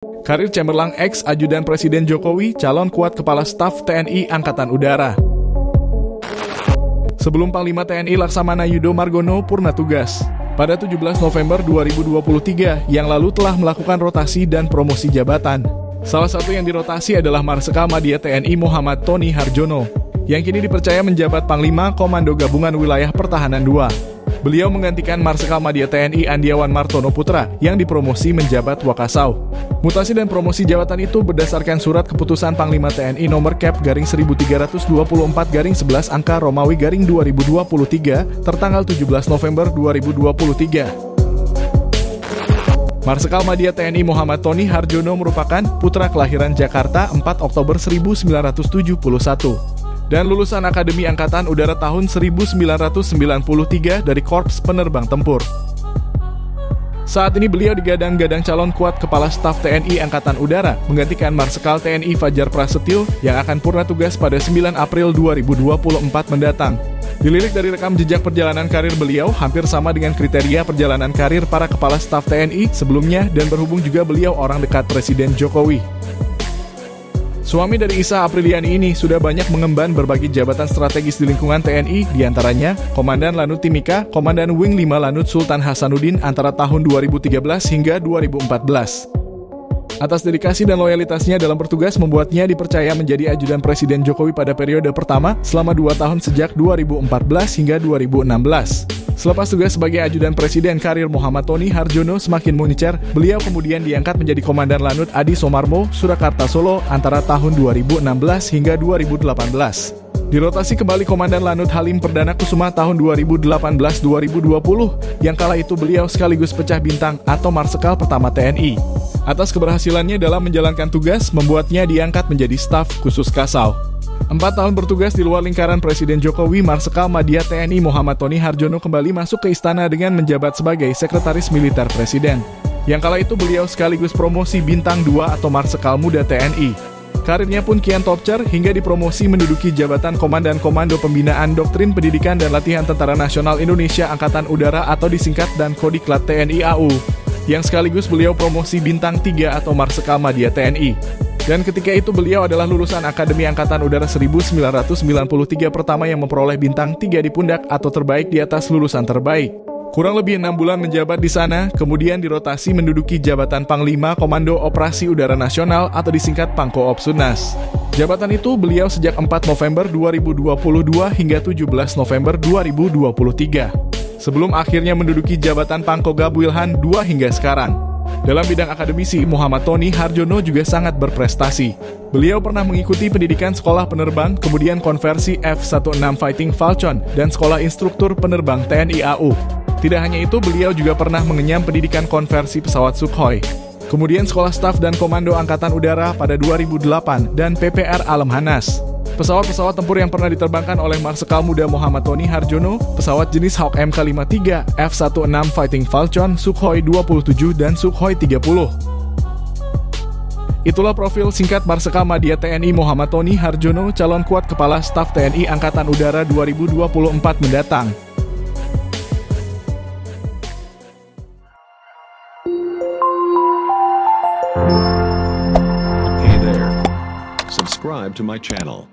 Karir cemerlang ex-ajudan Presiden Jokowi, calon kuat Kepala Staf TNI Angkatan Udara. Sebelum Panglima TNI Laksamana Yudo Margono purna tugas, pada 17 November 2023 yang lalu telah melakukan rotasi dan promosi jabatan. Salah satu yang dirotasi adalah Marsikal Madya TNI Muhammad Tony Harjono, yang kini dipercaya menjabat Panglima Komando Gabungan Wilayah Pertahanan II. Beliau menggantikan Marsikal Madya TNI Andiawan Martono Putra yang dipromosi menjabat Wakasau. Mutasi dan promosi jabatan itu berdasarkan surat keputusan Panglima TNI nomor Kep/1324/11 angka Romawi/2023 tertanggal 17 November 2023. Marsikal Madya TNI Muhammad Tony Harjono merupakan putra kelahiran Jakarta 4 Oktober 1971 dan lulusan Akademi Angkatan Udara tahun 1993 dari Korps Penerbang Tempur. Saat ini beliau digadang-gadang calon kuat Kepala Staf TNI Angkatan Udara, menggantikan Marsikal TNI Fajar Prasetyo yang akan purna tugas pada 9 April 2024 mendatang. Dilirik dari rekam jejak perjalanan karir beliau, hampir sama dengan kriteria perjalanan karir para Kepala Staf TNI sebelumnya dan berhubung juga beliau orang dekat Presiden Jokowi. Suami dari Isa Apriliani ini sudah banyak mengemban berbagai jabatan strategis di lingkungan TNI, diantaranya Komandan Lanut Timika, Komandan Wing 5 Lanut Sultan Hasanuddin antara tahun 2013 hingga 2014. Atas dedikasi dan loyalitasnya dalam bertugas membuatnya dipercaya menjadi ajudan Presiden Jokowi pada periode pertama selama 2 tahun sejak 2014 hingga 2016. Selepas tugas sebagai ajudan Presiden, karir Muhammad Tony Harjono semakin mengejar. Beliau kemudian diangkat menjadi Komandan Lanut Adi Soemarmo, Surakarta Solo antara tahun 2016 hingga 2018. Dirotasi kembali Komandan Lanut Halim Perdana Kusuma tahun 2018-2020, yang kala itu beliau sekaligus pecah bintang atau Marsikal pertama TNI. Atas keberhasilannya dalam menjalankan tugas, membuatnya diangkat menjadi staf khusus Kasau. 4 tahun bertugas di luar lingkaran Presiden Jokowi, Marsikal Madya TNI Muhammad Tony Harjono kembali masuk ke istana dengan menjabat sebagai Sekretaris Militer Presiden. Yang kala itu beliau sekaligus promosi Bintang 2 atau Marsikal Muda TNI. Karirnya pun kian topcer hingga dipromosi menduduki jabatan Komandan Komando Pembinaan Doktrin Pendidikan dan Latihan Tentara Nasional Indonesia Angkatan Udara atau disingkat dan Kodiklat TNI AU, yang sekaligus beliau promosi Bintang 3 atau Marsikal Madya TNI. Dan ketika itu beliau adalah lulusan Akademi Angkatan Udara 1993 pertama yang memperoleh Bintang 3 di pundak atau terbaik di atas lulusan terbaik. Kurang lebih 6 bulan menjabat di sana, kemudian dirotasi menduduki jabatan Panglima Komando Operasi Udara Nasional atau disingkat Pangkoopsunas. Jabatan itu beliau sejak 4 November 2022 hingga 17 November 2023. Sebelum akhirnya menduduki jabatan Pangkogab Wilhan 2 hingga sekarang. Dalam bidang akademisi, Muhammad Tony Harjono juga sangat berprestasi. Beliau pernah mengikuti pendidikan sekolah penerbang, kemudian konversi F-16 Fighting Falcon, dan sekolah instruktur penerbang TNI AU. Tidak hanya itu, beliau juga pernah mengenyam pendidikan konversi pesawat Sukhoi. Kemudian sekolah staf dan komando Angkatan Udara pada 2008 dan PPR Alemhanas. Pesawat-pesawat tempur yang pernah diterbangkan oleh Marsikal Muda Muhammad Tony Harjono, pesawat jenis Hawk MK-53, F-16 Fighting Falcon, Sukhoi 27, dan Sukhoi 30. Itulah profil singkat Marsikal Madya TNI Muhammad Tony Harjono, calon kuat Kepala Staf TNI Angkatan Udara 2024 mendatang. Hey there. Subscribe to my channel.